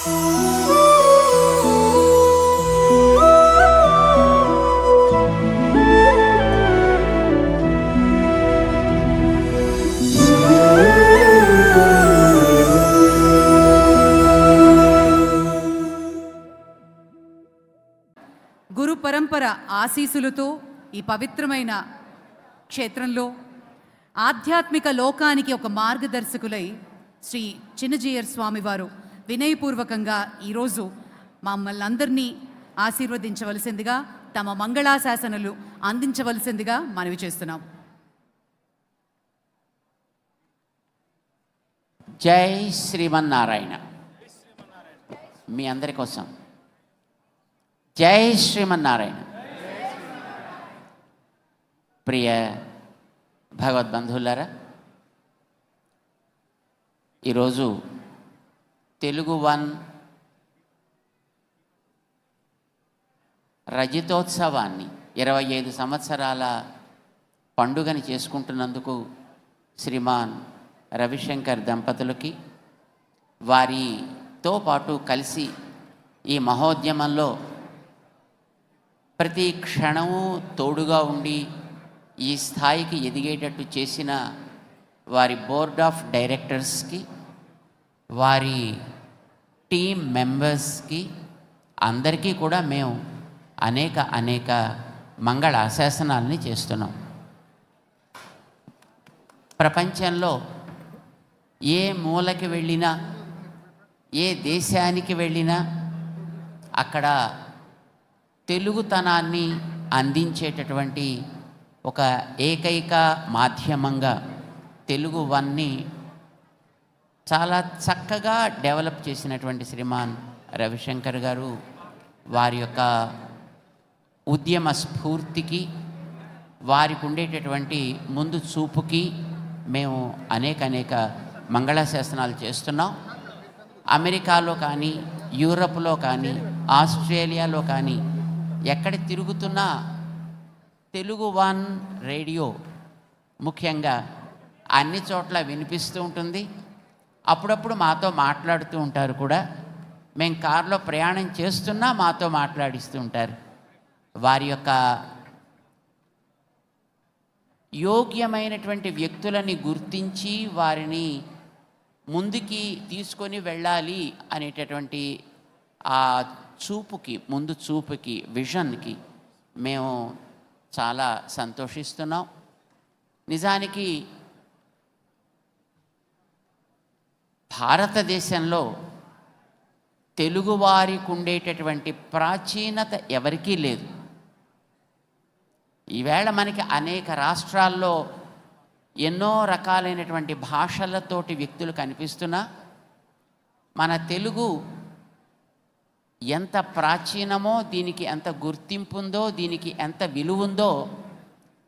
గురు పరంపర ఆశీసులతో ఈ పవిత్రమైన క్షేత్రంలో ఆధ్యాత్మిక లోకానికి ఒక మార్గదర్శకులై శ్రీ చిన్నజీయర్ స్వామివారు వినయపూర్వకంగా ఈరోజు మమ్మల్ని అందరినీ ఆశీర్వదించవలసిందిగా తమ మంగళాశాసనలు అందించవలసిందిగా మనవి చేస్తున్నాం. జై శ్రీమన్నారాయణ. మీ అందరి కోసం జై శ్రీమన్నారాయణ. ప్రియ భగవద్బంధువులారా, ఈరోజు తెలుగు వన్ రజతోత్సవాన్ని 25 సంవత్సరాల పండుగని చేసుకుంటున్నందుకు శ్రీమాన్ రవిశంకర్ దంపతులకి, వారితో పాటు కలిసి ఈ మహోద్యమంలో ప్రతి క్షణము తోడుగా ఉండి ఈ స్థాయికి ఎదిగేటట్టు చేసిన వారి బోర్డ్ ఆఫ్ డైరెక్టర్స్కి, వారి టీమ్ మెంబర్స్కి అందరికీ కూడా మేము అనేక మంగళ ఆశాసనాలని చేస్తున్నాం. ప్రపంచంలో ఏ మూలకి వెళ్ళినా, ఏ దేశానికి వెళ్ళినా అక్కడ తెలుగుతనాన్ని అందించేటటువంటి ఒక ఏకైక మాధ్యమంగా తెలుగు వన్ని చాలా చక్కగా డెవలప్ చేసినటువంటి శ్రీమాన్ రవిశంకర్ గారు, వారి యొక్క ఉద్యమ స్ఫూర్తికి, వారికి ఉండేటటువంటి ముందు చూపుకి మేము అనేక మంగళాశాసనాలు చేస్తున్నాం. అమెరికాలో కానీ, యూరప్లో కానీ, ఆస్ట్రేలియాలో కానీ ఎక్కడ తిరుగుతున్నా తెలుగు వన్ రేడియో ముఖ్యంగా అన్ని చోట్ల వినిపిస్తూ ఉంటుంది. అప్పుడప్పుడు మాతో మాట్లాడుతూ ఉంటారు కూడా. మేము కారులో ప్రయాణం చేస్తున్నా మాతో మాట్లాడిస్తూ ఉంటారు. వారి యొక్క యోగ్యమైనటువంటి వ్యక్తులని గుర్తించి వారిని ముందుకి తీసుకొని వెళ్ళాలి అనేటటువంటి ఆ చూపుకి, ముందు చూపుకి, విజన్కి మేము చాలా సంతోషిస్తున్నాం. నిజానికి భారతదేశంలో తెలుగువారికి ఉండేటటువంటి ప్రాచీనత ఎవరికీ లేదు. ఈవేళ మనకి అనేక రాష్ట్రాల్లో ఎన్నో రకాలైనటువంటి భాషలతోటి వ్యక్తులు కనిపిస్తున్నా మన తెలుగు ఎంత ప్రాచీనమో, దీనికి ఎంత గుర్తింపు ఉందో, దీనికి ఎంత విలువ ఉందో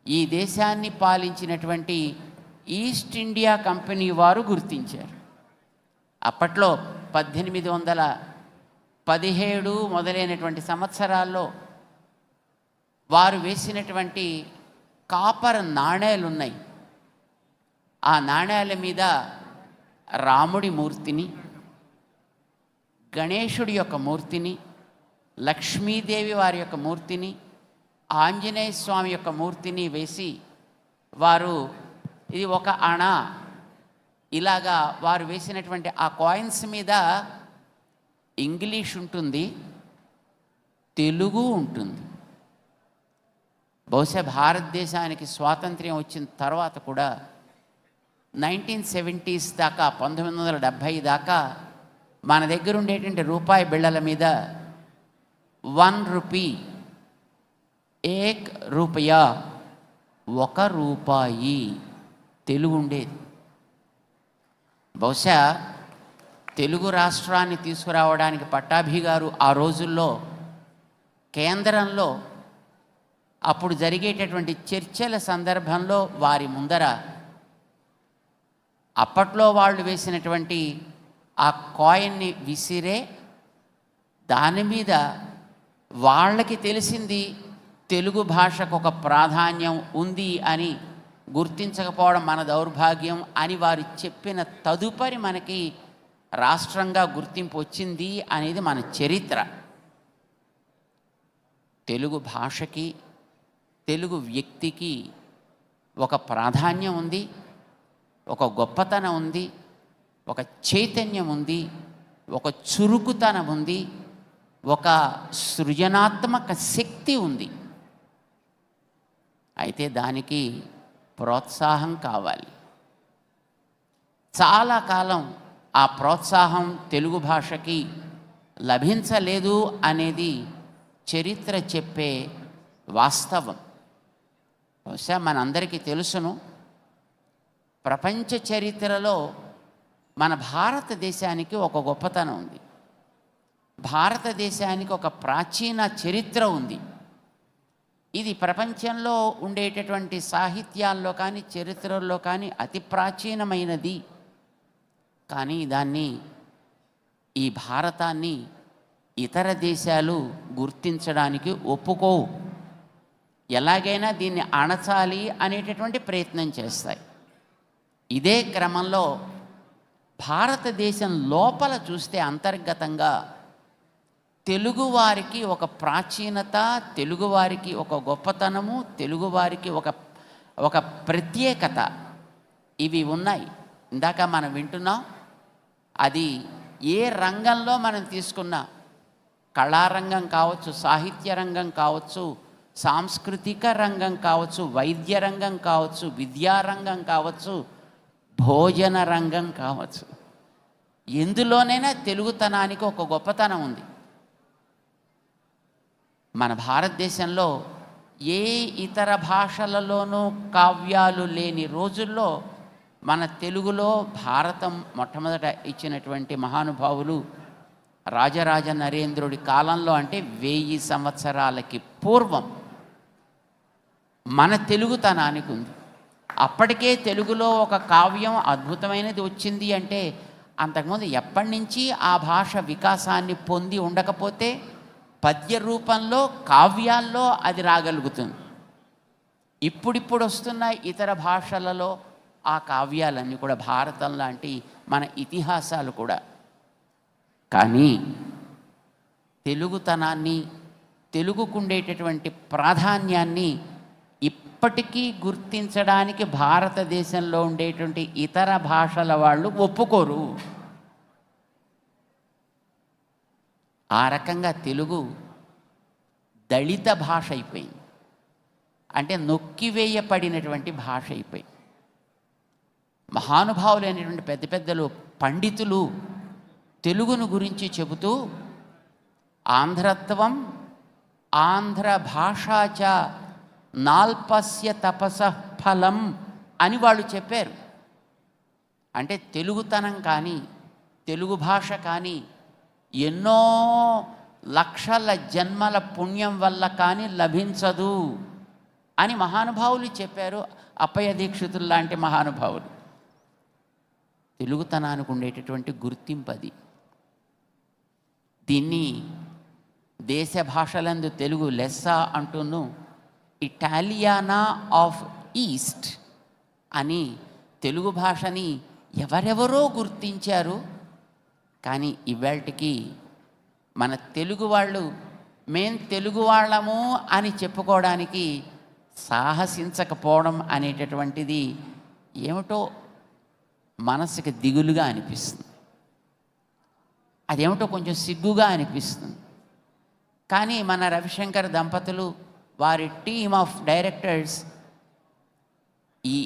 ఈ దేశాన్ని పాలించినటువంటి ఈస్ట్ ఇండియా కంపెనీ వారు గుర్తించారు. అప్పట్లో 1817 మొదలైనటువంటి సంవత్సరాల్లో వారు వేసినటువంటి కాపర్ నాణేలు ఉన్నాయి. ఆ నాణేల మీద రాముడి మూర్తిని, గణేశుడి యొక్క మూర్తిని, లక్ష్మీదేవి వారి యొక్క మూర్తిని, ఆంజనేయ స్వామి యొక్క మూర్తిని వేసి వారు ఇది ఒక అణ ఇలాగా వారు వేసినటువంటి ఆ కాయిన్స్ మీద ఇంగ్లీష్ ఉంటుంది, తెలుగు ఉంటుంది. బహుశా భారతదేశానికి స్వాతంత్ర్యం వచ్చిన తర్వాత కూడా 1970s దాకా, 1970 దాకా మన దగ్గర ఉండేటువంటి రూపాయి బిళ్ళల మీద 1 రూపీ, 1 రూపాయ, 1 రూపాయి తెలుగు ఉండేది. బహుశా తెలుగు రాష్ట్రాన్ని తీసుకురావడానికి పట్టాభి గారు ఆ రోజుల్లో కేంద్రంలో అప్పుడు జరిగేటటువంటి చర్చల సందర్భంలో వారి ముందర అప్పట్లో వాళ్ళు వేసినటువంటి ఆ కాయిన్ని విసిరే దాని మీద వాళ్ళకి తెలిసింది తెలుగు భాషకు ఒక ప్రాధాన్యం ఉంది అని గుర్తించకపోవడం మన దౌర్భాగ్యం అని వారు చెప్పిన తదుపరి మనకి రాష్ట్రంగా గుర్తింపు వచ్చింది అనేది మన చరిత్ర. తెలుగు భాషకి, తెలుగు వ్యక్తికి ఒక ప్రాధాన్యం ఉంది, ఒక గొప్పతనం ఉంది, ఒక చైతన్యం ఉంది, ఒక చురుకుతనం ఉంది, ఒక సృజనాత్మక శక్తి ఉంది. అయితే దానికి ప్రోత్సాహం కావాలి. చాలా కాలం ఆ ప్రోత్సాహం తెలుగు భాషకి లభించలేదు అనేది చరిత్ర చెప్పే వాస్తవం. బహుశా మనందరికీ తెలుసును, ప్రపంచ చరిత్రలో మన భారతదేశానికి ఒక గొప్పతనం ఉంది. భారతదేశానికి ఒక ప్రాచీన చరిత్ర ఉంది. ఇది ప్రపంచంలో ఉండేటటువంటి సాహిత్యాల్లో కానీ చరిత్రల్లో కానీ అతి ప్రాచీనమైనది. కానీ ఈ భారతాన్ని ఇతర దేశాలు గుర్తించడానికి ఒప్పుకోవు. ఎలాగైనా దీన్ని అణచాలి అనేటటువంటి ప్రయత్నం చేస్తాయి. ఇదే క్రమంలో భారతదేశం లోపల చూస్తే అంతర్గతంగా తెలుగువారికి ఒక ప్రాచీనత, తెలుగువారికి ఒక గొప్పతనము, తెలుగువారికి ఒక ప్రత్యేకత ఇవి ఉన్నాయి. ఇందాక మనం వింటున్నాం. అది ఏ రంగంలో మనం తీసుకున్నా, కళారంగం కావచ్చు, సాహిత్య రంగం కావచ్చు, సాంస్కృతిక రంగం కావచ్చు, వైద్య రంగం కావచ్చు, విద్యారంగం కావచ్చు, భోజన రంగం కావచ్చు, ఎందులోనైనా తెలుగుతనానికి ఒక గొప్పతనం ఉంది. మన భారతదేశంలో ఏ ఇతర భాషలలోనూ కావ్యాలు లేని రోజుల్లో మన తెలుగులో భారతం మొట్టమొదట ఇచ్చినటువంటి మహానుభావులు రాజరాజ నరేంద్రుడి కాలంలో, అంటే 1000 సంవత్సరాలకి పూర్వం మన తెలుగుతనానికి ఉంది. అప్పటికే తెలుగులో ఒక కావ్యం అద్భుతమైనది వచ్చింది అంటే అంతకుముందు ఎప్పటి నుంచి ఆ భాష వికాసాన్ని పొంది ఉండకపోతే పద్య రూపంలో కావ్యాల్లో అది రాగలుగుతుంది. ఇప్పుడిప్పుడు వస్తున్న ఇతర భాషలలో ఆ కావ్యాలన్నీ కూడా భారతం లాంటి మన ఇతిహాసాలు కూడా. కానీ తెలుగుతనాన్ని, తెలుగుకుండేటటువంటి ప్రాధాన్యాన్ని ఇప్పటికీ గుర్తించడానికి భారతదేశంలో ఉండేటువంటి ఇతర భాషల వాళ్ళు ఒప్పుకోరు. ఆ రకంగా తెలుగు దళిత భాష అయిపోయింది. అంటే నొక్కివేయబడినటువంటి భాష అయిపోయింది. మహానుభావులైనటువంటి పెద్ద పెద్దలు, పండితులు తెలుగును గురించి చెబుతూ ఆంధ్రత్వం ఆంధ్ర భాషాచ నాల్పస్య తపస ఫలం అని వాళ్ళు చెప్పారు. అంటే తెలుగుతనం కానీ, తెలుగు భాష కానీ ఎన్నో లక్షల జన్మల పుణ్యం వల్ల కానీ లభించదు అని మహానుభావులు చెప్పారు. అప్పయ్య దీక్షితులు లాంటి మహానుభావులు. తెలుగుతనానికి ఉండేటటువంటి గుర్తింపు అది. దీన్ని దేశ భాషలందు తెలుగు లెస్స అంటూను ఇటాలియానా ఆఫ్ ఈస్ట్ అని తెలుగు భాషని ఎవరెవరో గుర్తించారు. కానీ ఇవాళకి మన తెలుగు వాళ్ళు మేం తెలుగు వాళ్ళము అని చెప్పుకోవడానికి సాహసించకపోవడం అనేటటువంటిది ఏమిటో మనసుకి దిగులుగా అనిపిస్తుంది. అదేమిటో కొంచెం సిగ్గుగా అనిపిస్తుంది. కానీ మన రవిశంకర్ దంపతులు, వారి టీమ్ ఆఫ్ డైరెక్టర్స్ ఈ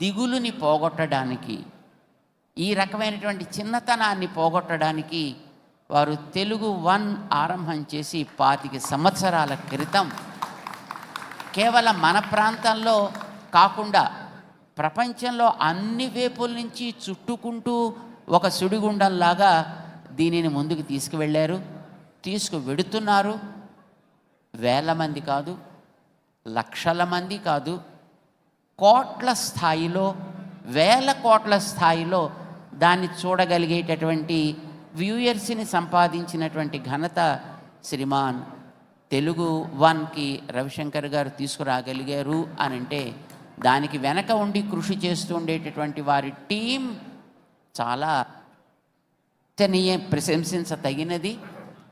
దిగులుని పోగొట్టడానికి, ఈ రకమైనటువంటి చిన్నతనాన్ని పోగొట్టడానికి వారు తెలుగు 1 ఆరంభం చేసి 25 సంవత్సరాల క్రితం కేవలం మన ప్రాంతంలో కాకుండా ప్రపంచంలో అన్ని వైపుల నుంచి చుట్టుకుంటూ ఒక సుడిగుండంలాగా దీనిని ముందుకు తీసుకువెళ్ళారు, తీసుకువెడుతున్నారు. వేల మంది కాదు, లక్షల మంది కాదు, కోట్ల స్థాయిలో, వేల కోట్ల స్థాయిలో దాన్ని చూడగలిగేటటువంటి వ్యూయర్స్ని సంపాదించినటువంటి ఘనత శ్రీమాన్ తెలుగు 1కి రవిశంకర్ గారు తీసుకురాగలిగారు అని అంటే దానికి వెనక ఉండి కృషి చేస్తూ ఉండేటటువంటి వారి టీం చాలా ప్రశంసించతగినది.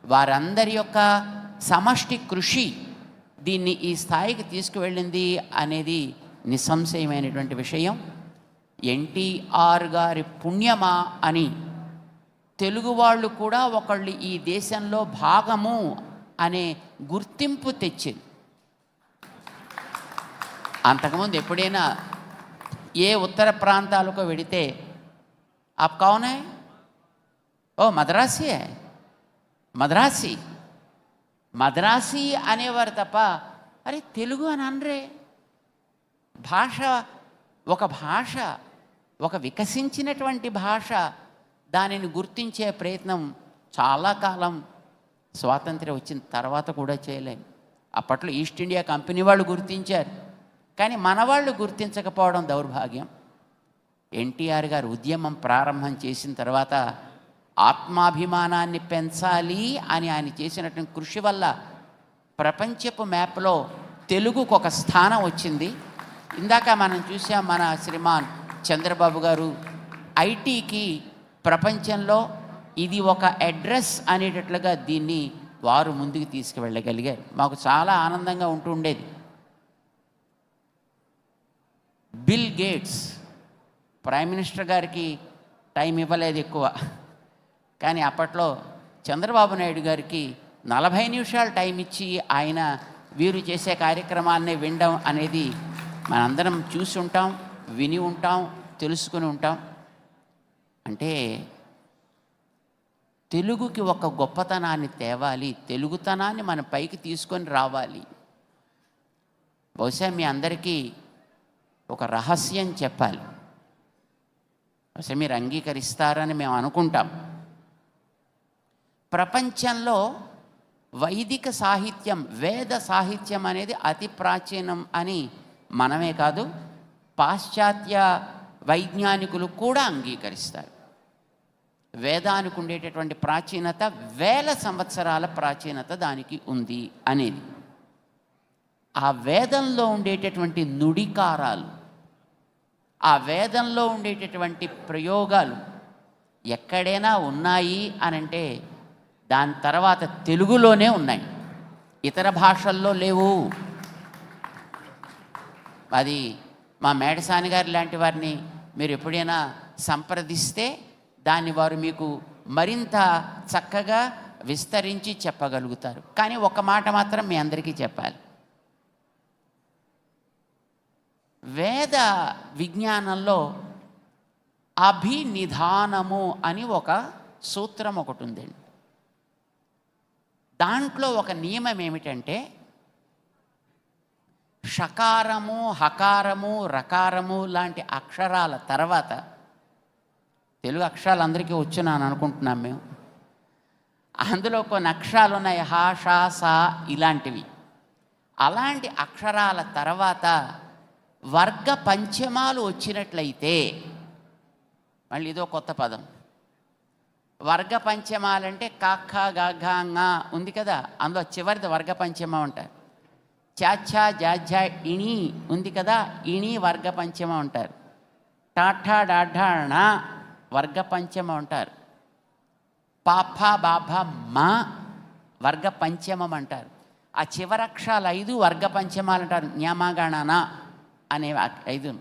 వారందరి యొక్క సమష్టి కృషి దీన్ని ఈ స్థాయికి తీసుకువెళ్ళింది అనేది నిస్సంశయమైనటువంటి విషయం. ఎన్టీఆర్ గారి పుణ్యమా అని తెలుగు వాళ్ళు కూడా ఒకళ్ళు ఈ దేశంలో భాగము అనే గుర్తింపు తెచ్చింది. అంతకుముందు ఎప్పుడైనా ఏ ఉత్తర ప్రాంతాలకు వెడితే ఆప్ కౌన్ హై, ఓ మద్రాసీ మద్రాసీ మద్రాసీ అనేవారు తప్ప అరే తెలుగు అని అనరే. భాష ఒక వికసించినటువంటి భాష, దానిని గుర్తించే ప్రయత్నం చాలా కాలం స్వాతంత్ర్యం వచ్చిన తర్వాత కూడా చేయలేము. అప్పట్లో ఈస్ట్ ఇండియా కంపెనీ వాళ్ళు గుర్తించారు, కానీ మన వాళ్ళు గుర్తించకపోవడం దౌర్భాగ్యం. ఎన్టీఆర్ గారు ఉద్యమం ప్రారంభం చేసిన తర్వాత ఆత్మాభిమానాన్ని పెంచాలి అని ఆయన చేసినటువంటి కృషి వల్ల ప్రపంచపు మ్యాప్లో తెలుగుకు ఒక స్థానం వచ్చింది. ఇందాక మనం చూసాం, మన శ్రీమాన్ చంద్రబాబు గారు ఐటీకి ప్రపంచంలో ఇది ఒక అడ్రస్ అనేటట్లుగా దీన్ని వారు ముందుకు తీసుకువెళ్ళగలిగారు. మాకు చాలా ఆనందంగా ఉంటూ ఉండేది. బిల్ గేట్స్ ప్రైమ్ మినిస్టర్ గారికి టైం ఇవ్వలేదు ఎక్కువ, కానీ అప్పట్లో చంద్రబాబు నాయుడు గారికి 40 నిమిషాలు టైం ఇచ్చి ఆయన వీరు చేసే కార్యక్రమాలని వినడం అనేది మనందరం చూసి ఉంటాం, విని ఉంటాం, తెలుసుకుని ఉంటాం. అంటే తెలుగుకి ఒక గొప్పతనాన్ని తేవాలి, తెలుగుతనాన్ని మన పైకి తీసుకొని రావాలి. బహుశా మీ అందరికీ ఒక రహస్యం చెప్పాలి, బహుశా మీరు అంగీకరిస్తారని మేము అనుకుంటాం. ప్రపంచంలో వైదిక సాహిత్యం, వేద సాహిత్యం అనేది అతి ప్రాచీనం అని మనమే కాదు, పాశ్చాత్య వైజ్ఞానికులు కూడా అంగీకరిస్తారు. వేదానికి ఉండేటటువంటి ప్రాచీనత 1000 సంవత్సరాల ప్రాచీనత దానికి ఉంది అనేది. ఆ వేదంలో ఉండేటటువంటి నుడికారాలు, ఆ వేదంలో ఉండేటటువంటి ప్రయోగాలు ఎక్కడైనా ఉన్నాయి అనంటే దాని తర్వాత తెలుగులోనే ఉన్నాయి, ఇతర భాషల్లో లేవు. అది మా మేడసాని గారు లాంటి వారిని మీరు ఎప్పుడైనా సంప్రదిస్తే దాన్ని వారు మీకు మరింత చక్కగా విస్తరించి చెప్పగలుగుతారు. కానీ ఒక మాట మాత్రం మీ అందరికీ చెప్పాలి, వేద విజ్ఞానంలో అభినిధానము అని ఒక సూత్రం ఒకటి ఉందండి. దాంట్లో ఒక నియమం ఏమిటంటే షకారము, హకారము, రకారము లాంటి అక్షరాల తర్వాత, తెలుగు అక్షరాలు అందరికీ వచ్చునా అని అనుకుంటున్నాం మేము, అందులో కొన్ని అక్షరాలు ఉన్నాయి, హ, ష, స ఇలాంటివి. అలాంటి అక్షరాల తర్వాత వర్గ పంచమాలు వచ్చినట్లయితే, మళ్ళీ ఇదో కొత్త పదం, వర్గ పంచమాలంటే కాఖ గఘ ంగ ఉంది కదా, అందులో చివరిది వర్గ పంచమం అంటారు. చాఛా జాఝా ఇణి ఉంది కదా, ఇణి వర్గ పంచమం అంటారు. టాఠా డాఢా ణ వర్గ పంచమం అంటారు. పాఫ బాభ మా వర్గ పంచమం అంటారు. ఆ చివరక్షరాలు 5 వర్గ పంచమాలు అంటారు. న్యామగణన అనే 5.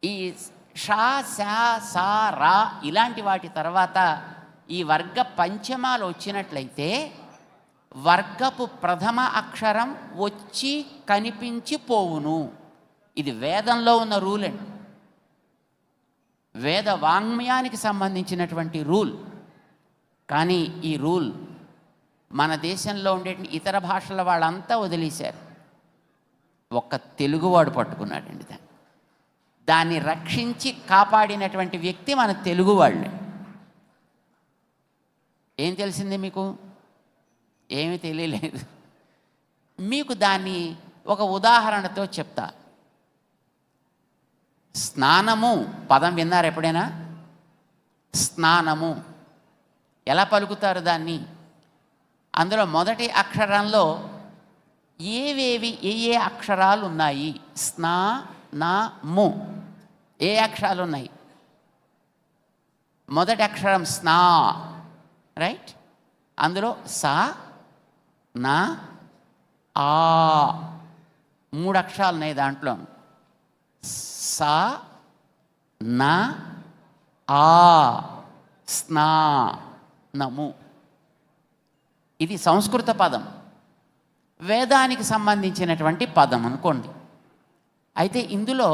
ఈ షా, శా, సా, రా ఇలాంటి వాటి తర్వాత ఈ వర్గ పంచమాలు వచ్చినట్లయితే వర్గపు ప్రథమ అక్షరం వచ్చి కనిపించి పోవును. ఇది వేదంలో ఉన్న రూల్ అండి, వేద వాంగ్మయానికి సంబంధించినటువంటి రూల్. కానీ ఈ రూల్ మన దేశంలో ఉండే ఇతర భాషల వాళ్ళంతా వదిలేశారు, ఒక్క తెలుగువాడు పట్టుకున్నాడండి దాన్ని రక్షించి కాపాడినటువంటి వ్యక్తి మన తెలుగు వాళ్ళే. ఏం తెలిసింది మీకు? ఏమీ తెలియలేదు. మీకు దాన్ని ఒక ఉదాహరణతో చెప్తా. స్నానము పదం విన్నారు ఎప్పుడైనా? స్నానము ఎలా పలుకుతారు దాన్ని? అందులో మొదటి అక్షరంలో ఏ అక్షరాలు ఉన్నాయి? స్నా, నా, ము ఏ అక్షరాలు ఉన్నాయి? మొదటి అక్షరం స్నా, రైట్? అందులో సా, నా, ఆ 3 అక్షరాలు ఉన్నాయి దాంట్లో. సా, నా, ఆ, స్నానము. ఇది సంస్కృత పదం, వేదానికి సంబంధించినటువంటి పదం అనుకోండి. అయితే ఇందులో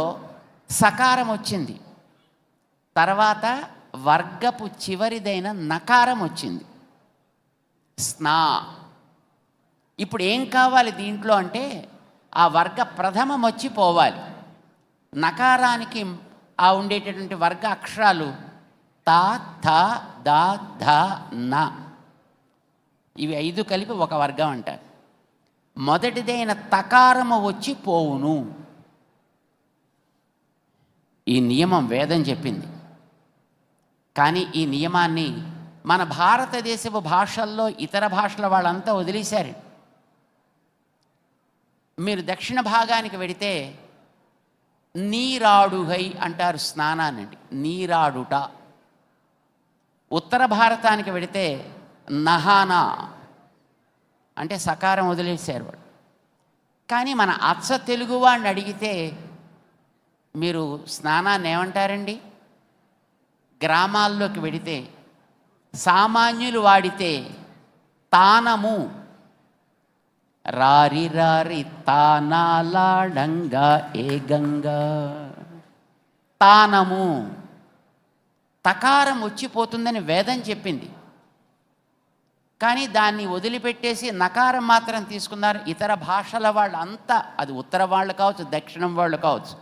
సకారం వచ్చింది, తర్వాత వర్గపు చివరిదైన నకారం వచ్చింది, స్నా. ఇప్పుడు ఏం కావాలి దీంట్లో అంటే ఆ వర్గ ప్రథమం వచ్చి పోవాలి. నకారానికి ఆ ఉండేటటువంటి వర్గ అక్షరాలు తా, థ, ద, ధ, న. ఇవి 5 కలిపి ఒక వర్గం అంటారు. మొదటిదైన తకారము వచ్చి పోవును. ఈ నియమం వేదం చెప్పింది. కానీ ఈ నియమాన్ని మన భారతదేశపు భాషల్లో ఇతర భాషల వాళ్ళంతా వదిలేశారు. మీరు దక్షిణ భాగానికి వెడితే నీరాడుగై అంటారు స్నానానండి, నీరాడుట. ఉత్తర భారతానికి వెడితే నహానా అంటే సకారం వదిలేశారు వాడు. కానీ మన అచ్చ తెలుగు వాడిని అడిగితే మీరు స్నానాన్ని ఏమంటారండి? గ్రామాల్లోకి వెడితే సామాన్యులు వాడితే తానము, రారి రారి తానాలాడంగా ఏ గంగా, తానము. తకారం వచ్చిపోతుందని వేదం చెప్పింది, కానీ దాన్ని వదిలిపెట్టేసి నకారం మాత్రం తీసుకున్నారు. ఇతర భాషల వాళ్ళు అంతా, అది ఉత్తర వాళ్ళు కావచ్చు, దక్షిణం వాళ్ళు కావచ్చు,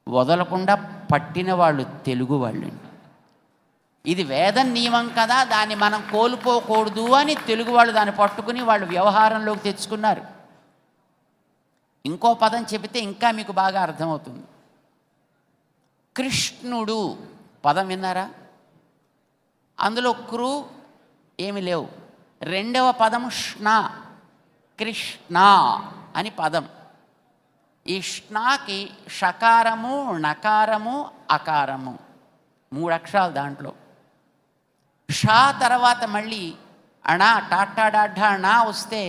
వదలకుండా పట్టిన వాళ్ళు తెలుగు వాళ్ళు. ఇది వేద నియమం కదా, దాన్ని మనం కోల్పోకూడదు అని తెలుగు వాళ్ళు దాన్ని పట్టుకుని వాళ్ళు వ్యవహారంలోకి తెచ్చుకున్నారు. ఇంకో పదం చెబితే ఇంకా మీకు బాగా అర్థమవుతుంది. కృష్ణుడు పదం విన్నారా? అందులో కృ ఏమి లేవు. రెండవ పదము ష్ణ, కృష్ణ అని పదం. ఈ ష్ణాకి షకారము, నకారము, అకారము 3 అక్షరాలు దాంట్లో. షా తర్వాత మళ్ళీ అణా, టాటా డాఢా అణా వస్తే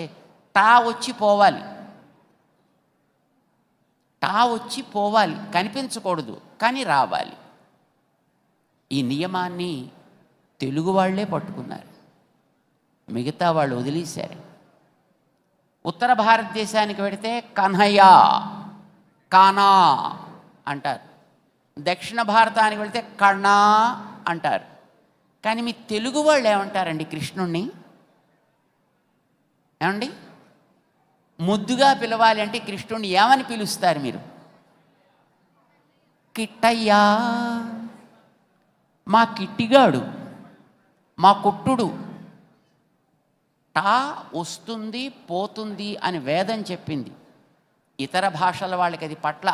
టా వచ్చి పోవాలి. టా వచ్చి పోవాలి, కనిపించకూడదు కానీ రావాలి. ఈ నియమాన్ని తెలుగు వాళ్ళే పట్టుకున్నారు, మిగతా వాళ్ళు వదిలేశారు. ఉత్తర భారతదేశానికి వెడితే కన్హయ్య, కానా అంటారు. దక్షిణ భారతానికి వెళితే కణా అంటారు. కానీ మీ తెలుగు వాళ్ళు ఏమంటారండి కృష్ణుణ్ణి? ఏమండి? ముద్దుగా పిలవాలి అంటే కృష్ణుణ్ణి ఏమని పిలుస్తారు మీరు? కిట్టయ్యా, మా కిట్టిగాడు, మా కుట్టుడు. టా వస్తుంది పోతుంది అని వేదం చెప్పింది. ఇతర భాషల వాళ్ళకి అది పట్ల,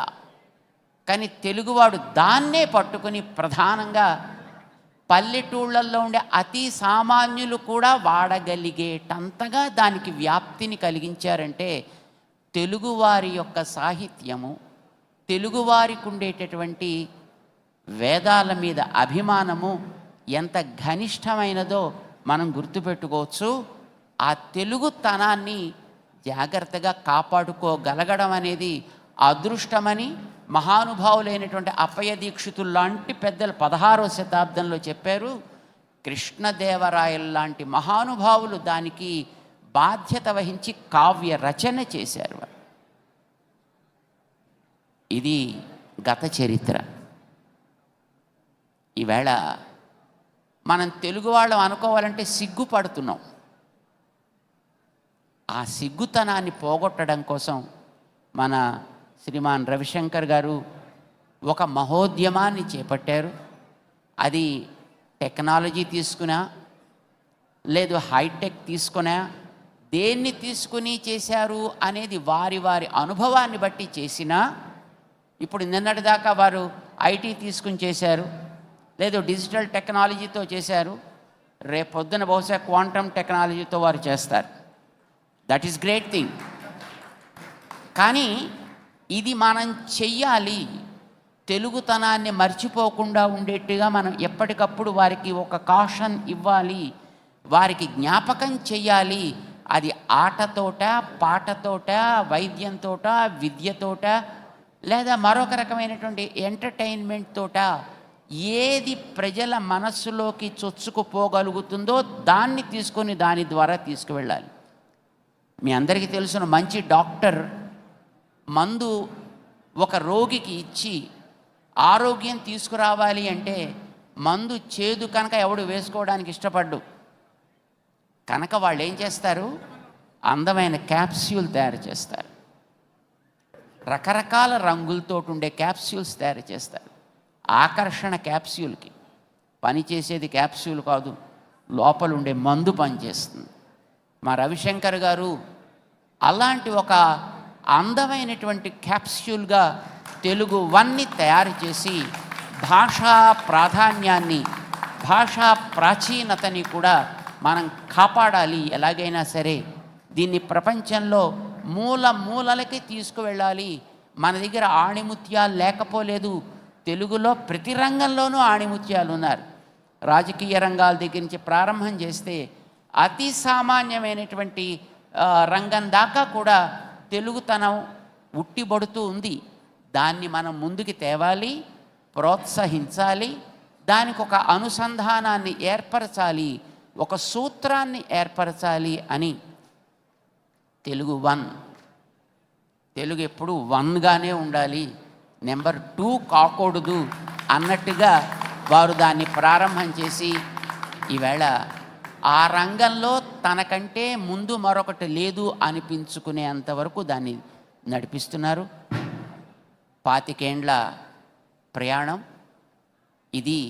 కానీ తెలుగువాడు దాన్నే పట్టుకుని ప్రధానంగా పల్లెటూళ్ళల్లో ఉండే అతి సామాన్యులు కూడా వాడగలిగేటంతగా దానికి వ్యాప్తిని కలిగించారంటే తెలుగువారి యొక్క సాహిత్యము, తెలుగువారికి ఉండేటటువంటి వేదాల మీద అభిమానము ఎంత ఘనిష్టమైనదో మనం గుర్తుపెట్టుకోవచ్చు. ఆ తెలుగుతనాన్ని జాగ్రత్తగా కాపాడుకోగలగడం అనేది అదృష్టమని మహానుభావులైనటువంటి అప్పయ్య దీక్షితులు లాంటి పెద్దలు 16వ శతాబ్దంలో చెప్పారు. కృష్ణదేవరాయలు లాంటి మహానుభావులు దానికి బాధ్యత వహించి కావ్య రచన చేశారు. ఇది గత చరిత్ర. ఈవేళ మనం తెలుగు వాళ్ళం అనుకోవాలంటే సిగ్గుపడుతున్నాం. ఆ సిగ్గుతనాన్ని పోగొట్టడం కోసం మన శ్రీమాన్ రవిశంకర్ గారు ఒక మహోద్యమాన్ని చేపట్టారు. అది టెక్నాలజీ తీసుకున్నా లేదు హైటెక్ తీసుకున్నా, దేన్ని తీసుకుని చేశారు అనేది వారి వారి అనుభవాన్ని బట్టి చేసినా, ఇప్పుడు నిన్నటిదాకా వారు ఐటీ తీసుకుని చేశారు, లేదు డిజిటల్ టెక్నాలజీతో చేశారు, రేపొద్దున బహుశా క్వాంటమ్ టెక్నాలజీతో వారు చేస్తారు. That is great thing. కానీ ఇది మనం చెయ్యాలి. తెలుగుతనాన్ని మర్చిపోకుండా ఉండేట్టుగా మనం ఎప్పటికప్పుడు వారికి ఒక కాషన్ ఇవ్వాలి, వారికి జ్ఞాపకం చెయ్యాలి. అది ఆటతోట, పాటతోట, వైద్యంతోట, విద్యతోట, లేదా మరొక రకమైనటువంటి ఎంటర్టైన్మెంట్ తోట ఏది ప్రజల మనస్సులోకి చొచ్చుకుపోగలుగుతుందో దాన్ని తీసుకొని దాని ద్వారా తీసుకువెళ్ళాలి. మీ అందరికీ తెలుసున్న మంచి డాక్టర్ మందు ఒక రోగికి ఇచ్చి ఆరోగ్యం తీసుకురావాలి అంటే మందు చేదు కనుక ఎవడు వేసుకోవడానికి ఇష్టపడ్డు కనుక వాళ్ళు ఏం చేస్తారు, అందమైన క్యాప్స్యూల్ తయారు చేస్తారు. రకరకాల రంగులతో ఉండే క్యాప్స్యూల్స్ తయారు చేస్తారు. ఆకర్షణ క్యాప్స్యూల్కి పనిచేసేది క్యాప్స్యూల్ కాదు, లోపల ఉండే మందు పనిచేస్తుంది. మా రవిశంకర్ గారు అలాంటి ఒక అందమైనటువంటి క్యాప్స్యూల్గా తెలుగు వన్ని తయారు చేసి భాషా ప్రాధాన్యాన్ని, భాషా ప్రాచీనతని కూడా మనం కాపాడాలి. ఎలాగైనా సరే దీన్ని ప్రపంచంలో మూల మూలలకి తీసుకువెళ్ళాలి. మన దగ్గర ఆణిముత్యాలు లేకపోలేదు. తెలుగులో ప్రతి రంగంలోనూ ఆణిముత్యాలు ఉన్నారు. రాజకీయ రంగాల దగ్గర నుంచి ప్రారంభం చేస్తే అతి సామాన్యమైనటువంటి రంగం దాకా కూడా తెలుగుతనం ఉట్టిబడుతూ ఉంది. దాన్ని మనం ముందుకు తేవాలి, ప్రోత్సహించాలి, దానికి ఒక అనుసంధానాన్ని ఏర్పరచాలి, ఒక సూత్రాన్ని ఏర్పరచాలి అని తెలుగు 1, తెలుగు ఎప్పుడు 1గానే ఉండాలి, నెంబర్ 2 కాకూడదు అన్నట్టుగా వారు దాన్ని ప్రారంభం చేసి ఈవేళ ఆ రంగంలో తనకంటే ముందు మరొకటి లేదు అనిపించుకునేంతవరకు దాన్ని నడిపిస్తున్నారు. 25 ఏండ్ల ప్రయాణం ఇది.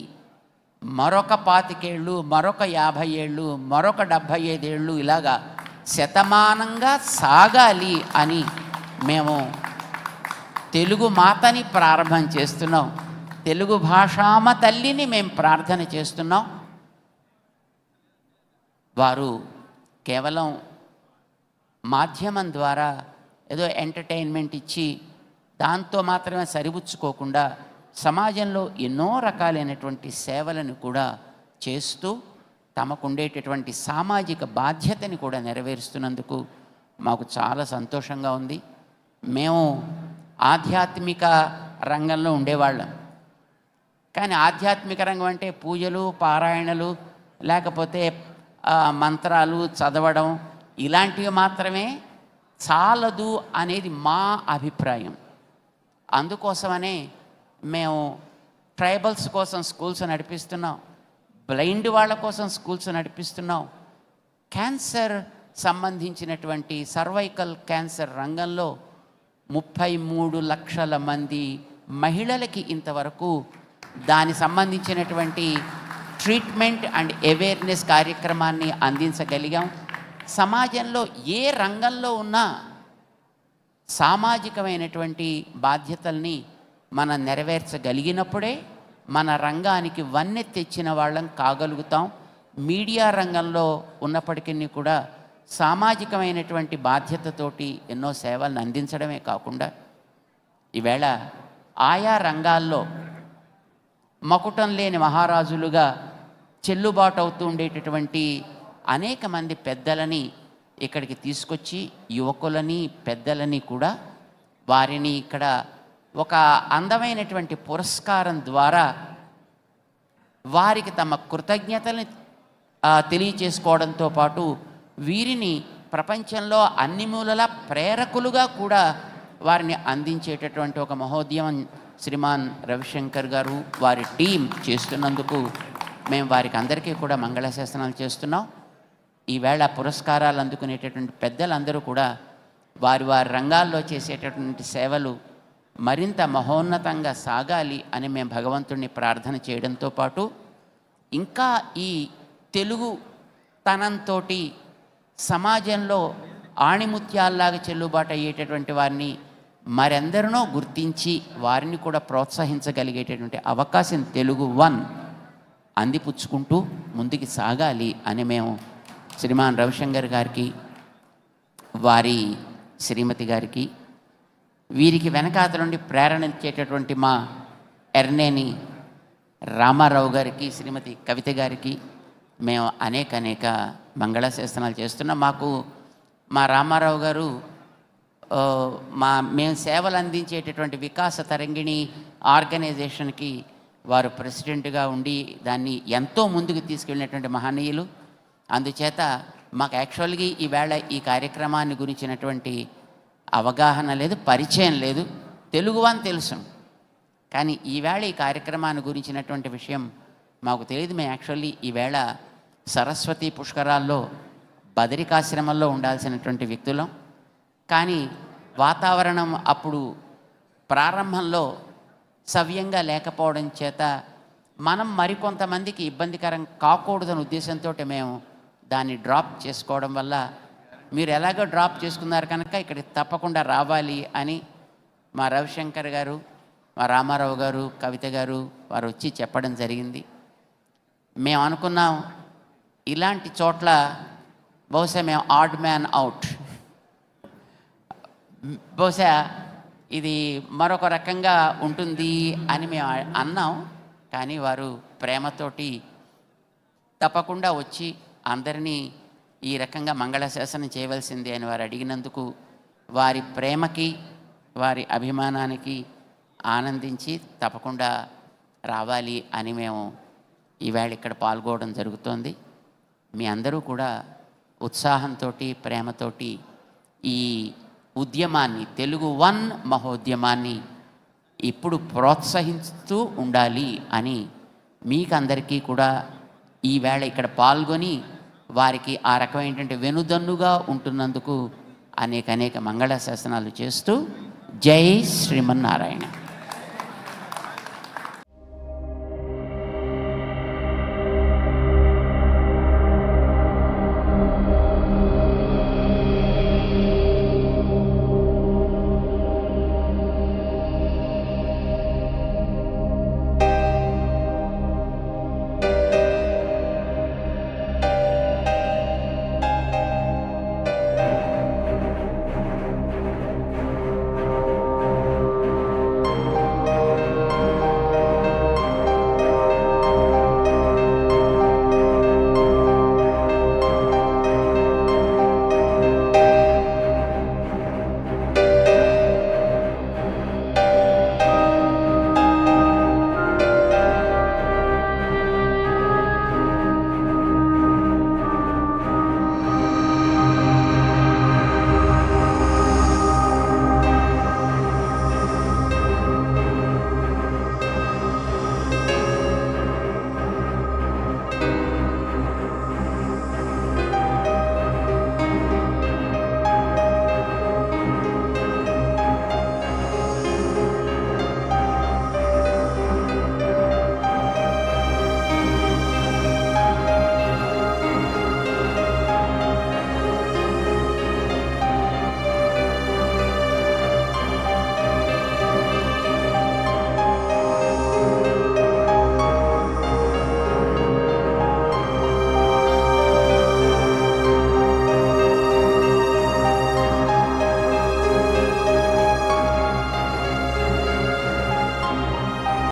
మరొక 25 ఏళ్ళు, మరొక 50 ఏళ్ళు, మరొక 75 ఏళ్ళు ఇలాగా శతమానంగా సాగాలి అని మేము తెలుగు మాతని ప్రారంభం చేస్తున్నాం. తెలుగు భాషామ తల్లిని మేము ప్రార్థన చేస్తున్నాం. వారు కేవలం మాధ్యమం ద్వారా ఏదో ఎంటర్టైన్మెంట్ ఇచ్చి దాంతో మాత్రమే సరిపుచ్చుకోకుండా సమాజంలో ఎన్నో రకాలైనటువంటి సేవలను కూడా చేస్తూ తమకుండేటటువంటి సామాజిక బాధ్యతని కూడా నెరవేరుస్తున్నందుకు మాకు చాలా సంతోషంగా ఉంది. మేము ఆధ్యాత్మిక రంగంలో ఉండేవాళ్ళం. కానీ ఆధ్యాత్మిక రంగం అంటే పూజలు, పారాయణలు, లేకపోతే మంత్రాలు చదవడం ఇలాంటివి మాత్రమే చాలదు అనేది మా అభిప్రాయం. అందుకోసమనే మేము ట్రైబల్స్ కోసం స్కూల్స్ నడిపిస్తున్నాం, బ్లైండ్ వాళ్ళ కోసం స్కూల్స్ నడిపిస్తున్నాం. క్యాన్సర్ సంబంధించినటువంటి సర్వైకల్ క్యాన్సర్ రంగంలో 33 లక్షల మంది మహిళలకి ఇంతవరకు దాని సంబంధించినటువంటి ట్రీట్మెంట్ అండ్ అవేర్నెస్ కార్యక్రమాన్ని అందించగలిగాం. సమాజంలో ఏ రంగంలో ఉన్నా సామాజికమైనటువంటి బాధ్యతల్ని మనం నెరవేర్చగలిగినప్పుడే మన రంగానికి వన్నె తెచ్చిన వాళ్ళం కాగలుగుతాం. మీడియా రంగంలో ఉన్నప్పటికీ కూడా సామాజికమైనటువంటి బాధ్యతతోటి ఎన్నో సేవలను అందించడమే కాకుండా ఈవేళ ఆయా రంగాల్లో మకుటం లేని మహారాజులుగా చెల్లుబాటు అవుతూ ఉండేటటువంటి అనేక మంది పెద్దలని ఇక్కడికి తీసుకొచ్చి యువకులని, పెద్దలని కూడా వారిని ఇక్కడ ఒక అందమైనటువంటి పురస్కారం ద్వారా వారికి తమ కృతజ్ఞతల్ని తెలియచేసుకోవడంతో పాటు వీరిని ప్రపంచంలో అన్ని మూలల ప్రేరకులుగా కూడా వారిని అందించేటటువంటి ఒక మహోద్యమం శ్రీమాన్ రవిశంకర్ గారు వారి టీం చేస్తున్నందుకు మేము వారికి అందరికీ కూడా మంగళాశాసనాలు చేస్తున్నాం. ఈవేళ పురస్కారాలు అందుకునేటటువంటి పెద్దలందరూ కూడా వారి వారి రంగాల్లో చేసేటటువంటి సేవలు మరింత మహోన్నతంగా సాగాలి అని మేము భగవంతుడిని ప్రార్థన చేయడంతో పాటు ఇంకా ఈ తెలుగు తనంతో సమాజంలో ఆణిముత్యాల్లాగా చెల్లుబాటు అయ్యేటటువంటి వారిని మరెందరినో గుర్తించి వారిని కూడా ప్రోత్సహించగలిగేటటువంటి అవకాశం తెలుగు 1 అందిపుచ్చుకుంటూ ముందుకు సాగాలి అని మేము శ్రీమాన్ రవిశంకర్ గారికి, వారి శ్రీమతి గారికి, వీరికి వెనకాత నుండి ప్రేరణ ఇచ్చేటటువంటి మా ఎర్నేని రామారావు గారికి, శ్రీమతి కవిత గారికి మేము అనేక మంగళాశాసనాలు చేస్తున్నాం. మా రామారావు గారు మేము సేవలు అందించేటటువంటి వికాస తరంగిణి ఆర్గనైజేషన్కి వారు ప్రెసిడెంట్గా ఉండి దాన్ని ఎంతో ముందుకు తీసుకెళ్ళినటువంటి మహనీయులు. అందుచేత మాకు యాక్చువల్గా ఈవేళ ఈ కార్యక్రమాన్ని గురించినటువంటి అవగాహన లేదు, పరిచయం లేదు. తెలుగు అని తెలుసు, కానీ ఈవేళ ఈ కార్యక్రమాన్ని గురించినటువంటి విషయం మాకు తెలియదు. మేము యాక్చువల్లీ ఈవేళ సరస్వతి పుష్కరాల్లో బదరికాశ్రమంలో ఉండాల్సినటువంటి వ్యక్తులం. కానీ వాతావరణం అప్పుడు ప్రారంభంలో సవ్యంగా లేకపోవడం చేత మనం మరికొంతమందికి ఇబ్బందికరం కాకూడదని ఉద్దేశంతో మేము దాన్ని డ్రాప్ చేసుకోవడం వల్ల, మీరు ఎలాగో డ్రాప్ చేసుకున్నారు కనుక ఇక్కడికి తప్పకుండా రావాలి అని మా రవిశంకర్ గారు, మా రామారావు గారు, కవిత గారు వారు వచ్చి చెప్పడం జరిగింది. మేము అనుకున్నాం ఇలాంటి చోట్ల బహుశా మేము ఆడ్ మ్యాన్ అవుట్, బహుశా ఇది మరొక రకంగా ఉంటుంది అని మేము అన్నాం. కానీ వారు ప్రేమతోటి తప్పకుండా వచ్చి అందరినీ ఈ రకంగా మంగళాశాసనం చేయవలసింది అని వారు అడిగినందుకు వారి ప్రేమకి, వారి అభిమానానికి ఆనందించి తప్పకుండా రావాలి అని మేము ఈవేళ ఇక్కడ పాల్గొనడం జరుగుతోంది. మీ అందరూ కూడా ఉత్సాహంతో, ప్రేమతోటి ఈ ఉద్యమాన్ని, తెలుగు వన్ మహోద్యమాన్ని ఇప్పుడు ప్రోత్సహిస్తూ ఉండాలి అని మీకందరికీ కూడా ఈవేళ ఇక్కడ పాల్గొని వారికి ఆ రకమైనటువంటి వెనుదన్నుగా ఉంటున్నందుకు అనేక మంగళాశాసనాలు చేస్తూ జై శ్రీమన్నారాయణ.